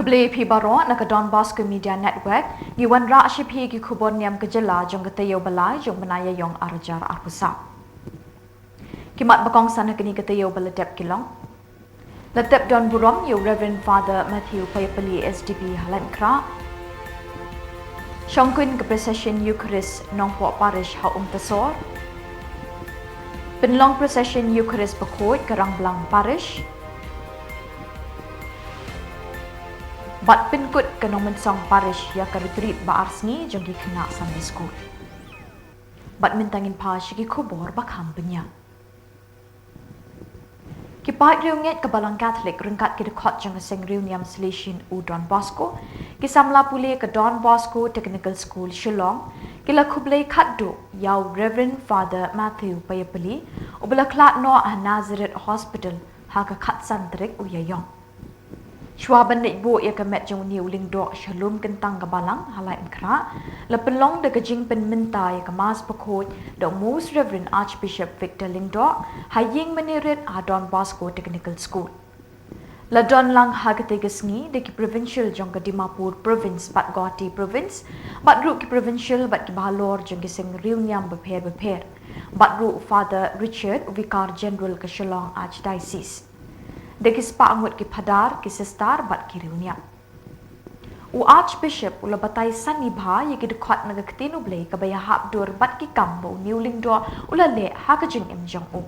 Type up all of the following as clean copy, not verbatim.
Khuborjylla Pibaro naka Donbosco Media Network giwan ra shipi gi Khuborkhasi jong katayo balai jong NIAM arajar arpusa. Kimat bakong sana kini katayo baladep kilong. Latep Don Burom yo Reverend Father Matthew Peit SDB halan kra. Shongkun ke Procession Eucharist nongpo parish ha tasor. Penlong Procession Eucharist bakot karang blang parish. Bat pinkut kanong mensong parish ya ka retreat ba arsngi jong gi kena Sunday school. Bat mentangin pa shigi Khubor bakham benya. Ki Peit riunget ke balang Catholic rengkat ki dekot jong seng NIAM selection u Donbosco ki Samla pule ke Donbosco Technical School Shillong ki la Khubla khatdu yaw Reverend Father Matthew Peit ubla klat no Nazareth Hospital ha ka khat santrik u IAIONG. Shwaban nek bo ya ka met jong niu ling do shalom kentang ka balang halai kra la penlong de gajing pen mentai ka mas pakot the most Reverend Archbishop Victor Lingdo haying meneret a Don Bosco Technical School la don lang hagate gasngi de ki provincial jong ka Dimapur province bat Gauti province bat ru ki provincial bat ki Balor jong ki seng NIAM beper bat ru Father Richard Vicar General ka Shillong Archdiocese Dekis paangut ki padar ki sestar bat ki riunia. U Archbishop ula batai sani bha ye ki dekot naga ketinu blay ka baya hap dur bat ki kambo niuling do ula le ha ka jing im jong u.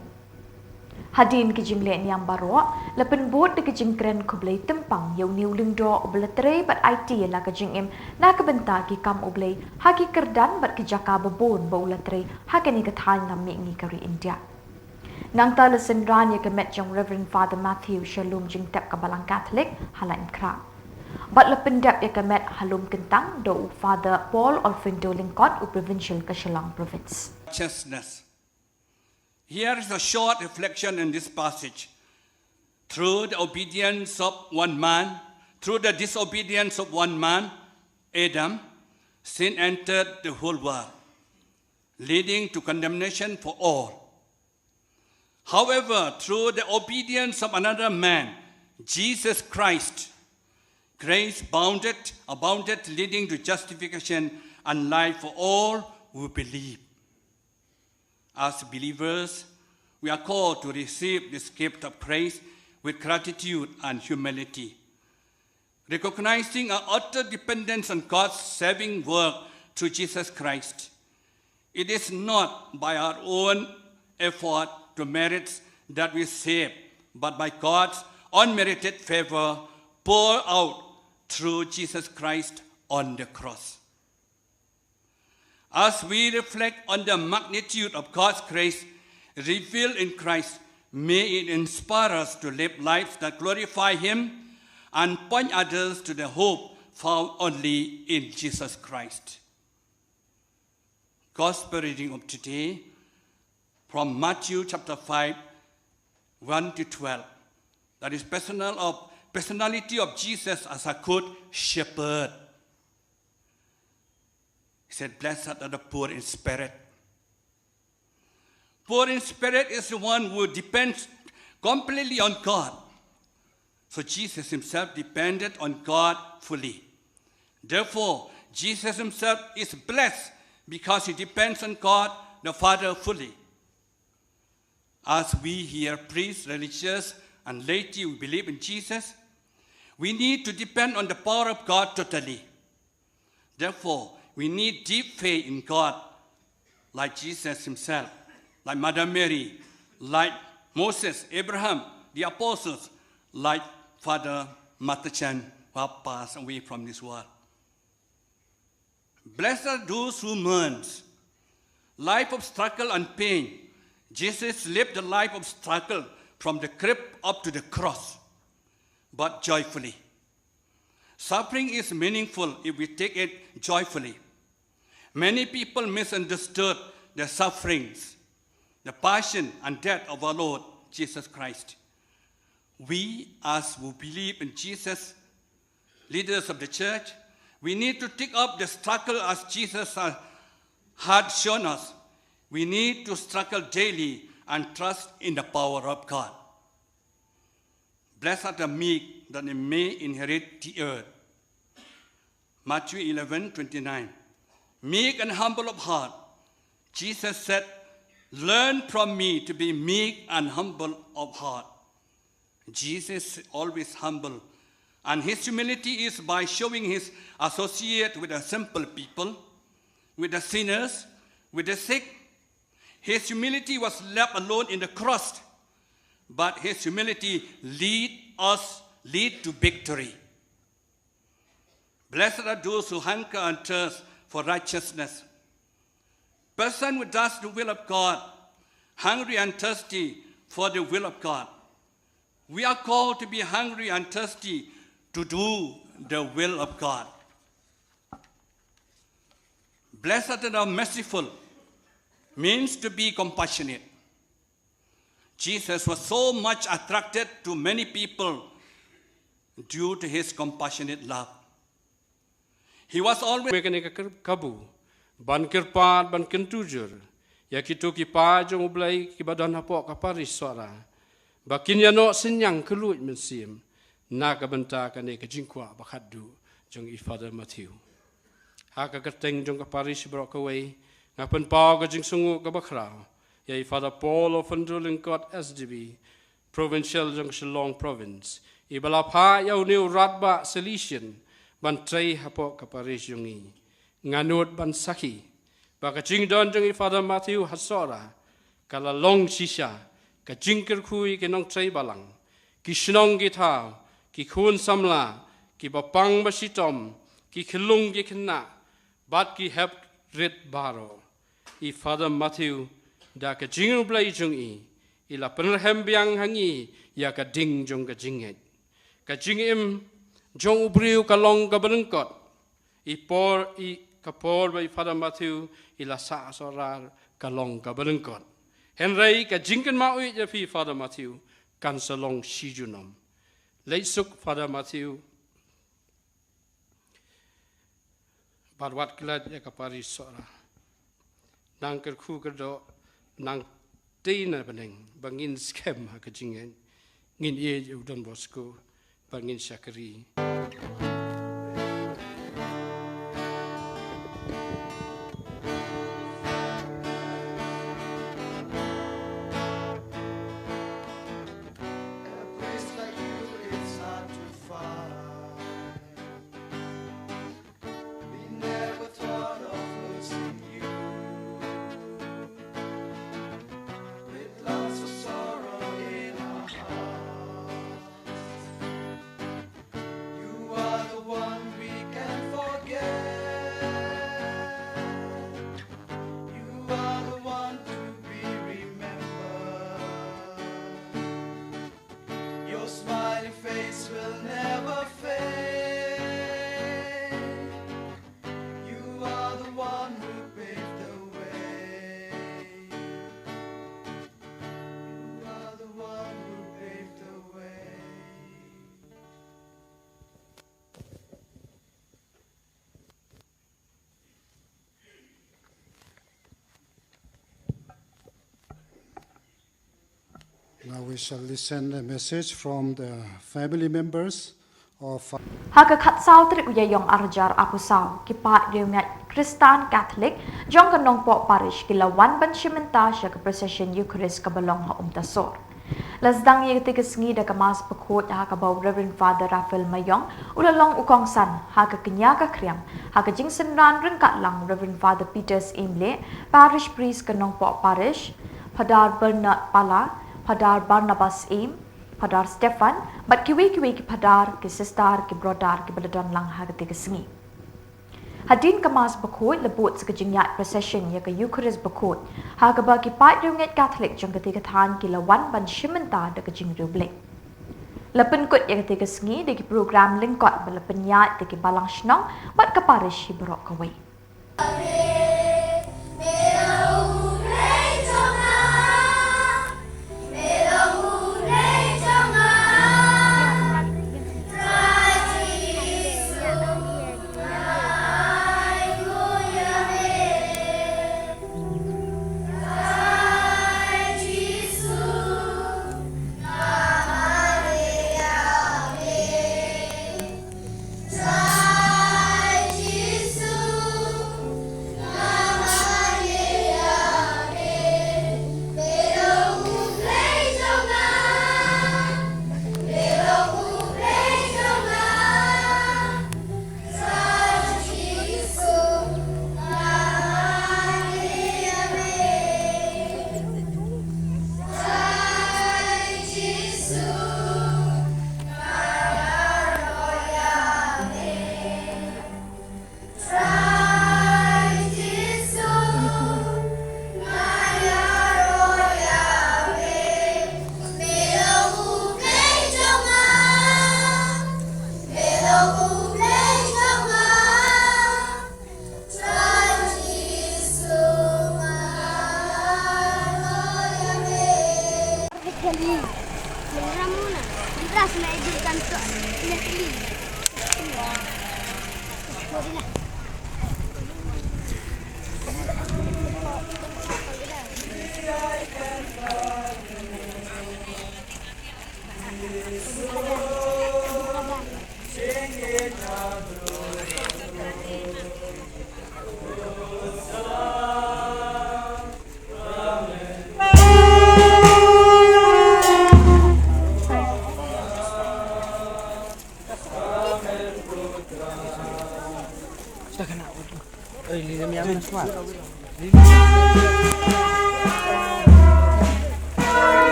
Hadin ki jing le NIAM baro la pen bot de ki jing kren kublay tempang yaw niuling do ubla tere bat IT la ka jing im na ka benta ki kam ublay ha ki kerdan bat ki jaka babon ba ula tere ha ka ni ka thal na mi ngi kari India. Nang tala sendran ya kemet jong Reverend Father Matthew Shalom jing tep kabalang Catholic halain kra. Bat la pendep ya kemet halum kentang do Father Paul Olfindo Lingkot u provincial ka Shillong province. Righteousness. Here is a short reflection in this passage. Through the obedience of one man, through the disobedience of one man, Adam, sin entered the whole world, leading to condemnation for all. However, through the obedience of another man, Jesus Christ, grace abounded, leading to justification and life for all who believe. As believers, we are called to receive this gift of grace with gratitude and humility, recognizing our utter dependence on God's saving work through Jesus Christ. It is not by our own effort to merits that we save, but by God's unmerited favor poured out through Jesus Christ on the cross. As we reflect on the magnitude of God's grace revealed in Christ, may it inspire us to live lives that glorify Him and point others to the hope found only in Jesus Christ. Gospel reading of today from Matthew chapter 5, 1 to 12. That is personality of Jesus as a good shepherd. He said, blessed are the poor in spirit. Poor in spirit is the one who depends completely on God. So Jesus himself depended on God fully. Therefore, Jesus himself is blessed because he depends on God the Father fully. As we here, priests, religious, and laity who believe in Jesus, we need to depend on the power of God totally. Therefore, we need deep faith in God, like Jesus himself, like Mother Mary, like Moses, Abraham, the apostles, like Father Matachan, who have passed away from this world. Blessed are those who mourn, life of struggle and pain. Jesus lived a life of struggle from the crib up to the cross, but joyfully. Suffering is meaningful if we take it joyfully. Many people misunderstood the sufferings, the passion and death of our Lord Jesus Christ. We, as who believe in Jesus, leaders of the church, we need to take up the struggle as Jesus had shown us. We need to struggle daily and trust in the power of God. Blessed are the meek, that they may inherit the earth. Matthew 11:29. Meek and humble of heart. Jesus said, learn from me to be meek and humble of heart. Jesus is always humble, and his humility is by showing his associate with the simple people, with the sinners, with the sick. His humility was left alone in the cross, but his humility lead to victory. Blessed are those who hunger and thirst for righteousness. Person who does the will of God, hungry and thirsty for the will of God. We are called to be hungry and thirsty to do the will of God. Blessed and merciful means to be compassionate. Jesus was so much attracted to many people due to his compassionate love. He was always kabu ban kirpat ban kentujur ya kitu kipa jong ublai kibadan hapok kapari suara bakin ya no senyang keluit mensim na kabenta kane kejingkwa bakadu jong i Father Matthew ha ka keteng jong kapari brok away ngapen pa ka jing sungu ka bakra ya i Father Paul of Ndulingkot SDB provincial jong Shillong province i balapha ya new ratba solution ban trai hapok kapari jongi nganut ban saki baka jing don jong i Father Matthew hasora kala long shisha ka jingker kui ke nong trai balang ki shnong ki thao ki khun samla ki bapang basitom ki khilung ki khna bat ki hep rit baro i Father Matthew da ka jing blai jong i ila penrhem biang hangi ya ka ding jong ka jinget ka jing im jong ubriu ka long ka berengkot i por i kapor by Father Matthew ila sa sorar kalong ka berengkot Henry ka jingkan maui ja fi Father Matthew kan salong sijunom leisuk Father Matthew barwat klad ya kapari sora nang kerku kerdo nang tina beneng bangin skem ha ka jingen ngin ye donbosco bangin sakari Now we shall listen a message from the family members of Haga khat sao tri IAIONG arjar aku sao ki pat reungat Kristen Catholic jong kanong po parish kila wan ban shimenta sya ka procession Eucharist ka balong ha tasor. Lasdang ye ti kesngi da kamas pekot ha ka baw Reverend Father Raphael Mayong ulalong ukong san ha ka kenya ka kriam ha ka jingsen ran rengkat lang Reverend Father Peters Imle parish priest kanong po parish Padar Bernard Pala Padar Barnabas Aim, Padar Stefan, but kiwi ki Padar, ki sister, ki brodar, ki baladon lang hagati kesengi. Hadin kamas bakot lebut sekejingyat procession ya ke Eucharist bakot, haga bagi pat runget Catholic jong ketika than ki lawan ban shimenta da kejing rublek. Lepen kot ya ketika sengi de ki program lingkot balapen yat de ki balang shnong, bat ke parish hibrok kawai.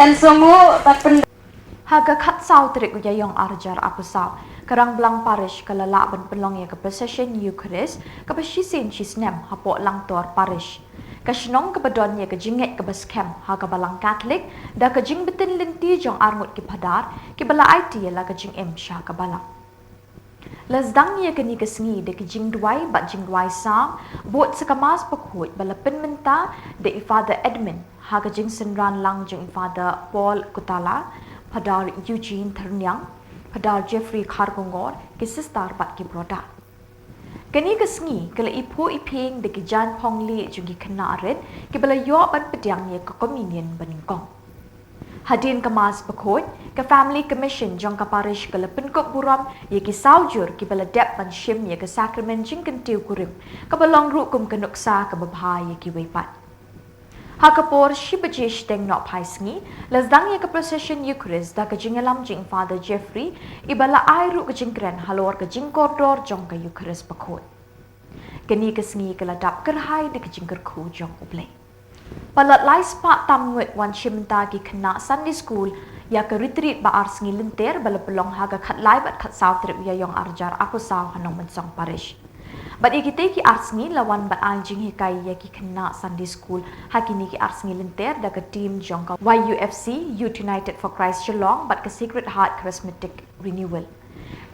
En sungguh tak pen Haga kat sau terik IAIONG arjar apa sau. Kerang belang parish kalala ban pelong ya ke Procession Eucharist ke pasisin sisnem hapok lang tor parish. Kashnong ke badon ya ke jinget ke baskem haga balang Katolik da ke jing betin linti jong arngut ki padar ki bala IT ya la ke jing sha ke balang. Lazdang ya ke ni ke sengi de ke jing duai bat jing duai sam bot sekamas pekut bala penmenta de Father Edmund haga jing senran lang jing Father Paul Kutala Padar Eugene Ternyang, Padar Jeffrey Khargongor, ke sistar bat ki broda. Kani kesngi kala ipo iping de ki jan pongli jungi kena arit ke bala yo ban pediang ye ke communion baningkong. Hadin kemas bekot ke family commission jong ka parish kala penkop buram ye ki saujur ki bala dep ban shim ye ke sacrament jing kentiu kurim ke balong ru kum kenuksa ke babha ye ki weipat. Khubor shibajish teng nok pai sngi lazdang ye ke Procession Eucharist da ke jingalam jing Father Jeffrey ibala ai ru ke jingkren halor ke jing koridor jong ke Eucharist pakot. Keni ke sngi ke ladap kerhai de ke jingker khu jong uble. Palat lai spa tam ngut wan shimta ki kena Sunday school ya ke retreat ba ar sngi linter bala pelong haga khat lai bat khat saw trip IAIONG arjar aku saw hanong mensong parish. But ikite ki arsngi lawan bat anjing hikai ya ki kena Sunday school hakini ki arsngi lenter da ke team jongka YUFC Youth United for Christ Shillong bat ke Sacred Heart Charismatic Renewal.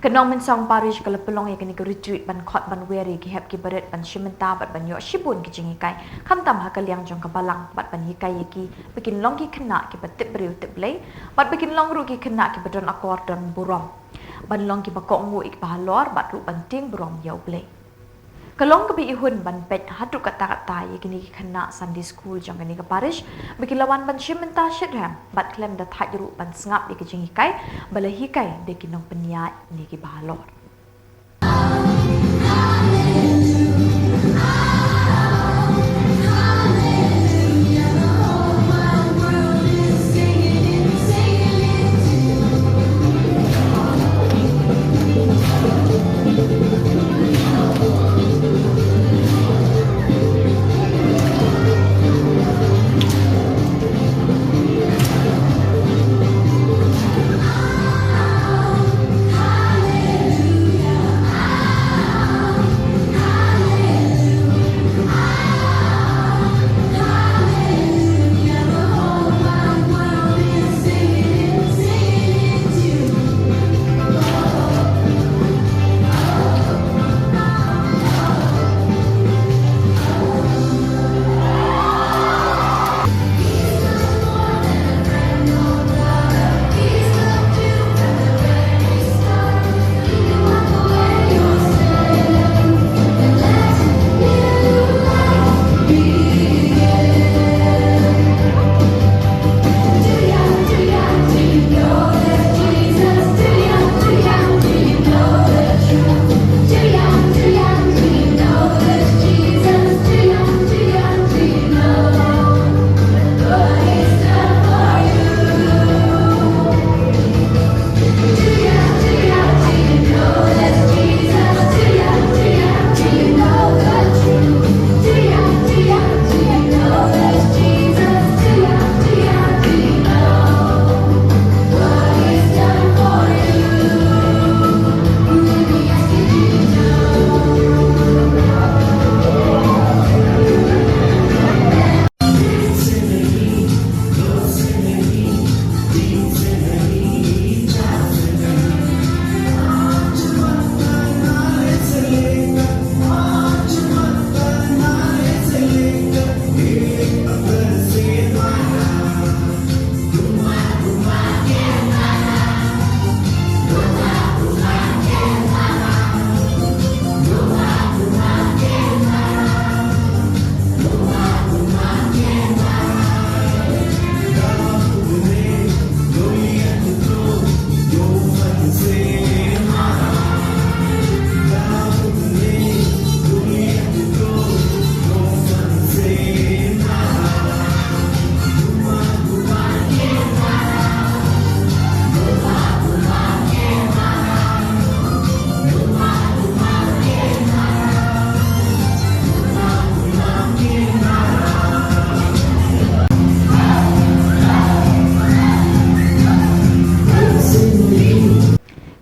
Kenong mensong parish kala pelong ya kini ke retreat ban khot ban weri ki hep ki beret ban shimenta bat ban yo shibun ki jing hikai khamtam hakal yang jongka balang bat ban hikai ki bikin long ki kena ki bat tip beriu tip blai bat bikin long ru ki kena ki badon akor dan burom ban long ki bakok ngu ik bahalor bat ru banting burom yau blai. Kalong kebi ihun ban Peit hatu kata-kata ye kini kena Sunday school jong kini ke parish bikilawan ban shimenta shidram bat klem da thajru ban sngap ye kejing hikai bala hikai de kinong peniat ni ki balor.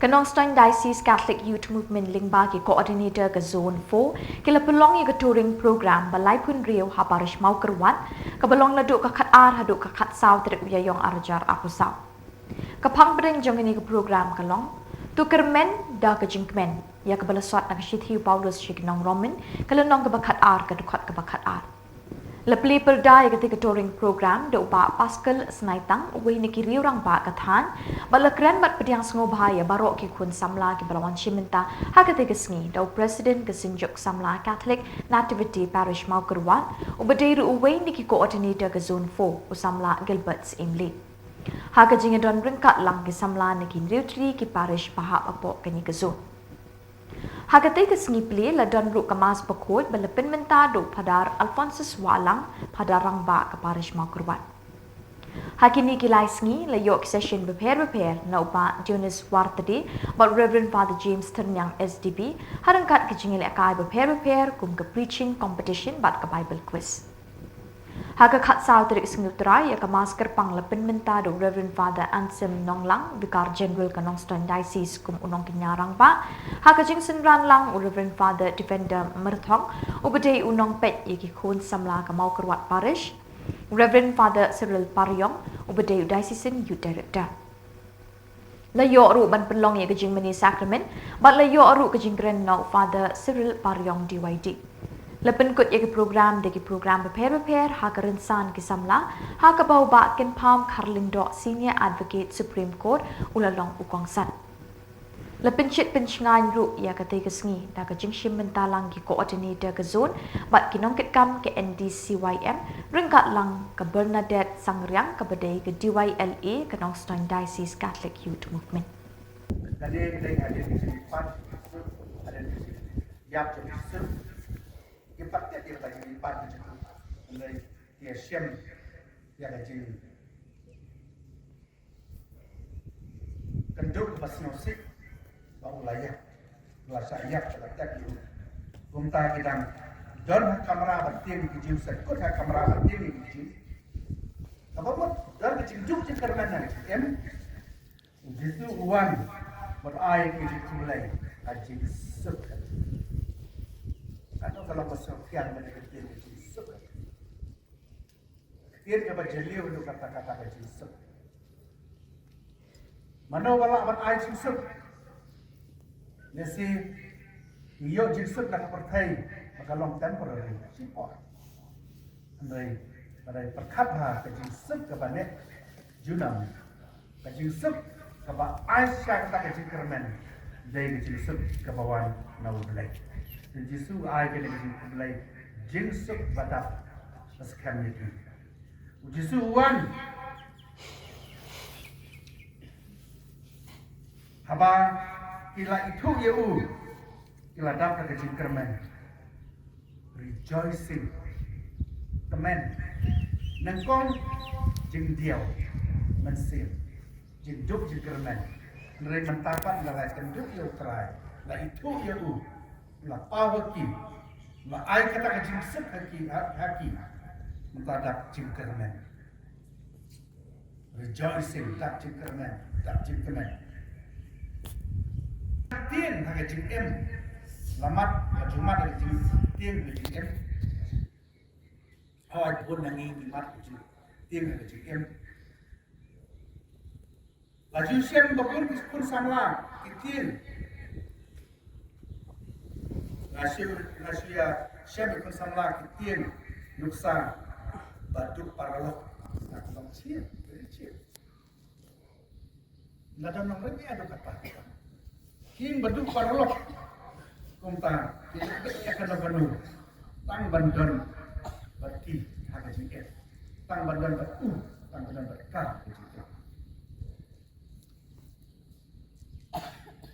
Kanongstang Diocese Catholic Youth Movement Lingba ki coordinator ke Zone 4 kila pelong ye ke touring program balai pun riau ha parish mau kerwan ke belong laduk ke khat ar haduk ke khat saw trek IAIONG arjar aku saw. Ke pang bring jong ini ke program kalong tu kermen da ke jingmen ya ke balaswat nak shithi Paulus shignong Roman kala nong ke bakat ar ke dukat ke bakat ar. Lepli perda ketika touring program do upa Pascal Senaitang uwi niki riurang ba kathan bala kran bat pediang sengo bahaya barok ki kun Samla ki balawan Shimenta ha ketika sengi do president ke sinjuk Samla Catholic Nativity Parish mau kerwan ubadeiru uwi niki coordinator ke zone 4 Samla Gilberts Imli ha ke jinga don ringkat lang ki Samla niki riutri ki parish pahap apok kenyi ke zone Hagate ke sengipli ladan ruk kemas pekut belepin mentado padar Alphonsus Walang padarang ba ke parish mau kerwan. Hakini kilai sengi layok session beper na upa Jonas Wartadi but Reverend Father James Ternyang SDB harangkat ke jingil akai beper kum ke preaching competition bat ke Bible quiz. Haga khat saw terik sengutrai ya ke masker pang lepin mentado Reverend Father Ansem Nonglang Vicar General ke Nongstone Diocese kum unong kinyarang ba haga jing senran lang Reverend Father Defender Merthong ubedei unong Peit yaki kun Samla ke mau kerwat parish Reverend Father Cyril Paryong ubedei Diocesan Youth Director layo ru ban penlong ya ke jing meni sacrament bat layo ru ke jing gren Father Cyril Paryong DYD Lepen kut ye program de program beper ha kerensan ki Samla ha ke bau ba ken pam Karlindo Senior Advocate Supreme Court ulalong ukongsan Lepencit pencengan ru ya kata kesngi da ke jingshim mentalang ki coordinator ke zone bat kinongket kam ke NDCYM ringkat lang ke Bernadette Sangriang ke bedai ke DYLA ke Nongstoin Diocese Catholic Youth Movement. Tadi kita ada di sini empat, ada di sini yang jadi sem, empat dia bagi empat di sini, mulai dia sem dia jadi kenduk pas nosik, bau layak, luasa ayak terletak di rumah kita. Don kamera bertiang di sini, sekut kamera bertiang di sini. Apa pun, don kecil juk kerana em, jitu uan. Berair ke mulai haji suka. Kalau bersofian mereka haji suka. Dia berjeli untuk kata-kata haji suka. Mana wala berair suka. Nasi iyo jinsuk nak pertai makalong temporary sipor. Andai perkabha haji suka kepada junam. Haji suka kaba Aisyah kata kecil kermen dari kecil sub ke bawah nau belai. Jisu ai kena kecil belai jinsuk badak sekian itu. Jisu wan haba ila itu yau ila dapat kecil kermen rejoicing temen nengkong jeng diau mensir. Jenduk jegerman, nilai mentapat nilai kenduk yang terai, lah itu yang lah pawaki, lah ai kata kecil sep haki, mentadak jegerman, rejoicing tak jegerman, Tien hak jeng em, lamat Jumat hak jeng tien hak jeng em, hoi pun nangi mat jeng tien hak jeng em. Laju siam bakun pun Samla itin. Laju siam bakun Samla itin nuksa batu paralok nak bang siam bericir. Lada nomor ni ada kata. King batu paralok kumta kita akan berbenu tang bandon berti ada jiket tang bandon batu tang bandon berkah jiket.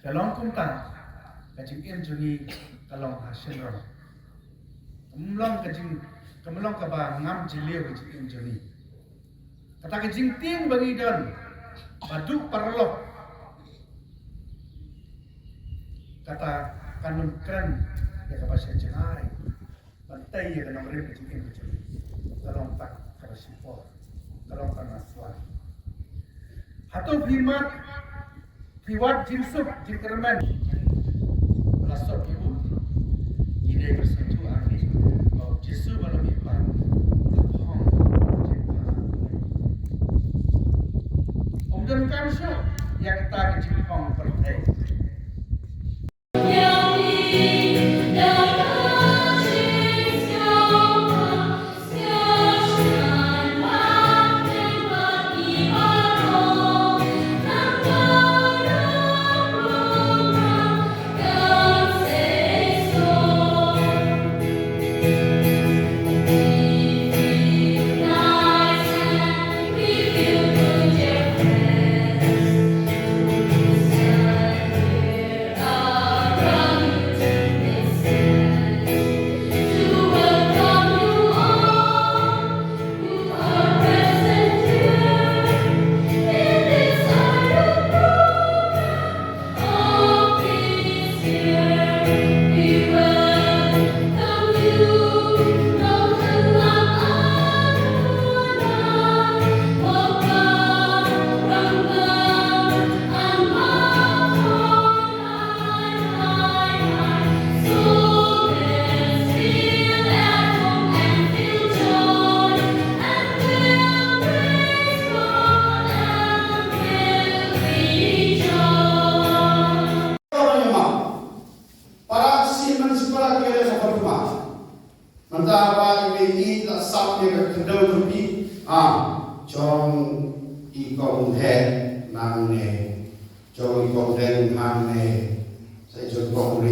Kalong kumta, kajing injuri kalong Shillong. Kemulong kaba ngam jiliu kajing injuri. Kata kajing ting bagi dan badu parlok. Kata kanun keren ya kaba sejengai. Bantai ya kanong rin kajing injuri. Kalong tak kaba sipor. Kalong kanaswan. Hatu primat Kiwat jinsuk jingkerman belasok ibu ide bersatu ahli mau jisu malam ipan hong omdan kamsho yang kita kecil hong pertai jong i kong he nang ne Jong Bong Deng Mane, say Jong Bong.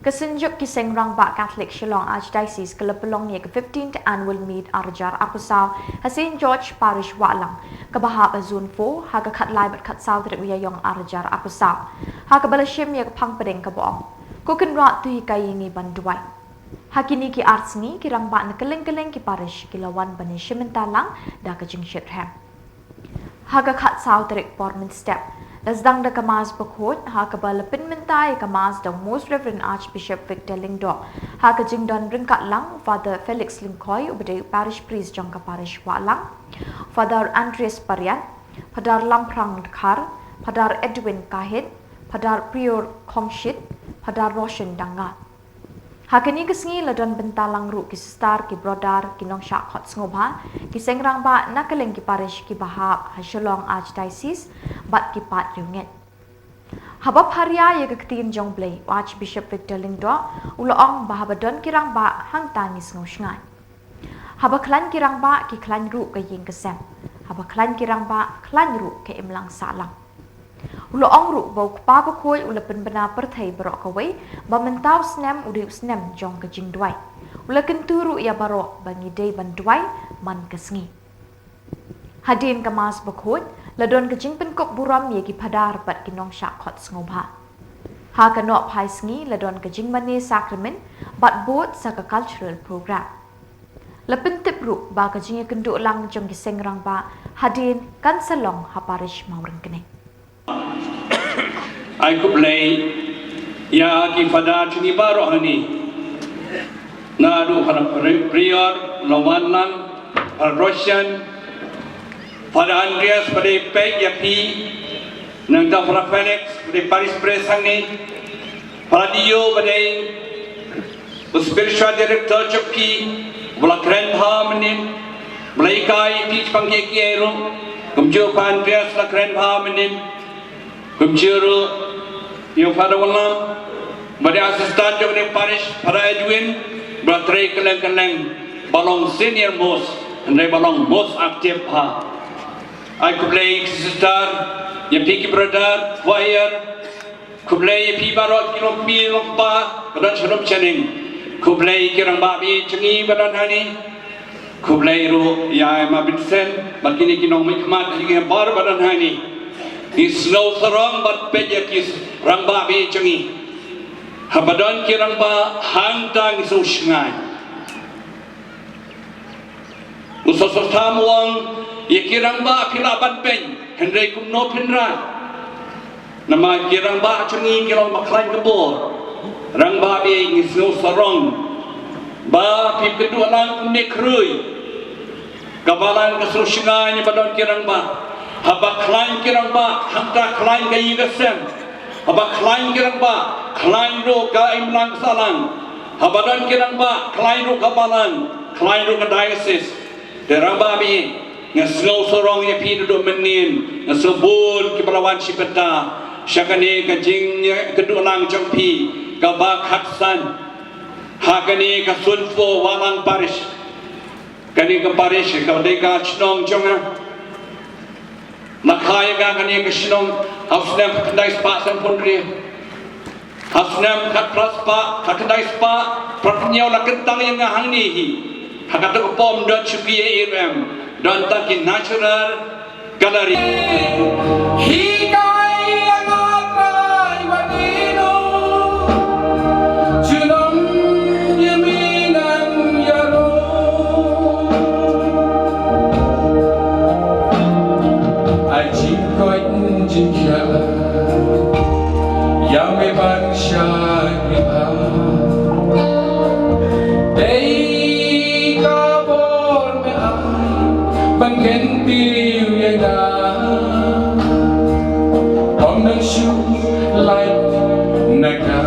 Kesenjuk kiseng Rangbak Catholic Shillong Archdiocese kelapelong ye ke 15th annual meet Arjar Apusau Hasin George Parish Walang kebahap Zone 4 haga kat lai bat kat sau trik IAIONG Arjar Apusau haga balashim ye ke pang pedeng keboong kuken rat tu hikayi ni banduai hakini ki arts ni ki Rangbak na keleng-keleng ki parish ki lawan bani shimentalang da ke jingshit ham haga kat sau trik porment step Dasdang da kamas bakot, ha kabala pinmentai kamas da Most Reverend Archbishop Victor Lingdo, ha kajing don ringkat lang, Father Felix Lingkoy, ubade parish priest jong ka parish Walang, Father Andreas Parian, Padar Lamprang Khar, Padar Edwin Kahit, Padar Prior Kongshit, Padar Roshan Danga. Hakini kesengi ladon bentalang ru ki star ki brodar ki nong syak hot ngobha ki sengrang ba nakaleng ki parish ki bahap ha Shillong Archdiocese bat ki pat yunget. Habab haria ye ketin jong blay Archbishop Victor Lingdo uloong bahabadon ki rang ba hang tangis ngosngai. Haba klan ki rang ba ki klan ru ka ying kesem. Haba klan ki rang ba klan ru ke imlang salang. Uloong ru bau kpa ko koi ulapen bena perthai berok kawai ba mentau snem udiu snem jong ke jing duai. Ula kenturu ya barok bangi day banduai man kesengi. Hadin kemas bakut ladon ke jing penkop buram ye ki padar bat ki nong syak khot ngobha. Ha kanok pai sengi ladon ke jing mane sakramen bat bot sa ka cultural program. Lepen tip ru ba ke jing kenduk lang jong ki sengrang ba hadin kan salong ha parish maureng kene. I could play ya ki pada chini baro hani na du para prior lawanlang Procession pada Andreas pada Peit ya pi nang ta para Felix pada parish priest hani pada dio pada spiritual director jokki bula kren ha menin mulai kai pi pangge kiero kumjo Andreas la kren ha menin kumjuru yung pada walam pada asistan jong ni parish pada Edwin bertrai keleng-keleng balong senior most andai balong most aktif ha I kublai sister ya piki brother choir kublai pi barot kilo pi lompa kadan shalom chaning kublai kirang babi cengi badan hani kublai ru ya ma Vincent makini kinong mikmat hingga bar badan hani is no sarong but pejekis rangba bi cengi habadon ki rangba hangtang isu shngai usos tamuang ye ki rangba pilaban pen hendai kum no pinra nama ki rangba cengi ki long baklain Khubor rangba bi is no sarong ba pi kedua lang ne krui kabalan kesu shngai ni badon ki rangba haba klain kirang ba hanta klain ga yigasem haba klain kirang ba klain ro ga imlang salang haba don kirang ba klain ro kabalan klain ro ga diocese derang ba bi ngasno sorong ye pi do menin ngasebul ki balawan sipeta syakane ka jing kedulang jongpi ka ba khatsan hakane ka sunfo walang parish kani ka parish ka deka chnong jonga Makaya ga kani ke Shillong hausnem kendai spa sampundri hausnem kat praspa kendai spa pratnyau la kentang yang hang ni hi hakata ko pom dot chuki irem don takin natural gallery hi dai angatrai wadino chulom yeminan yaro yang memang syarifah day kabor me ai bangken piu yang dah om nang shu like naga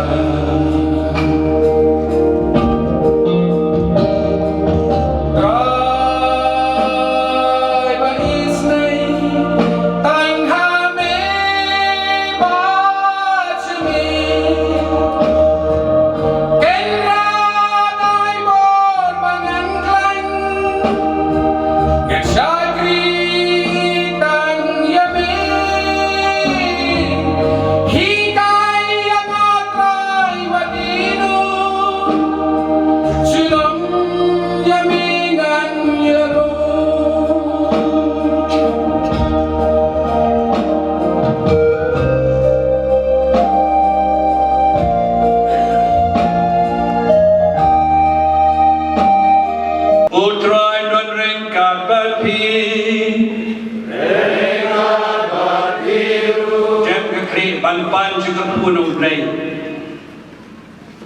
ban pan juga pun ublay.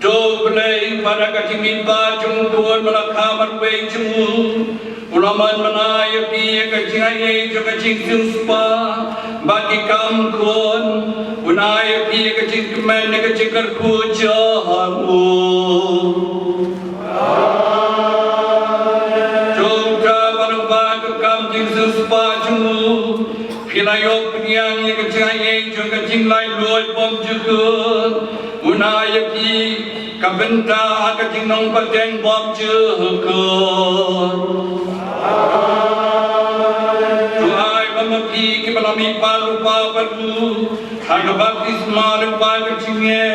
Do blay pada katimin ba jung tuan melakha marway jung. Ulaman manaya pi kajingai juga jing spa bagi kam kon. Unaya pi kajing kemen kajing khuborkhasi. Pinayok penyang yang kecayai juga jinglai luar bom juga unaya pi kabenta kecing nong pateng bom juga tuai bamapi ke balami palu palu harga baptisma lupa kecingnya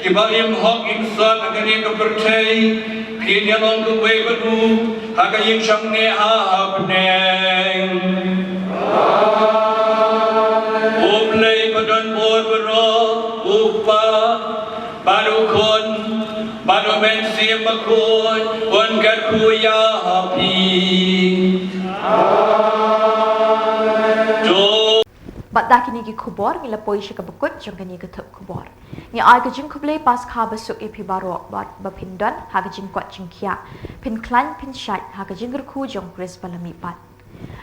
ke balim hok insan akan yang kepercayai pinyalong kewe badu harga yang syamne habneng Uplay badan bor bero upa baru kon baru mensi makon on garkuya happy Bat kini ki Khubor ngila poi shi ka bekut jong kani ka THUP Khubor. Ni ai ka jing khublei pas kha besuk epi baro bat bapindon ha ka jing kwat jing kia. Pin klan pin shat ha ka jing khu jong kris balami pat.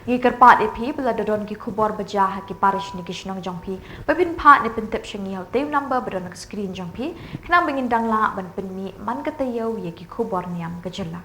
Ni kerpat epi bela dodon ki Khubor baja ha ki parish ni kishnong jong pi. Bapin pat ni pin tip shingi hau tew number badon ka screen jong pi. Kenang bengin dang la ban pin mi man ka tayo ye ki Khuborjylla.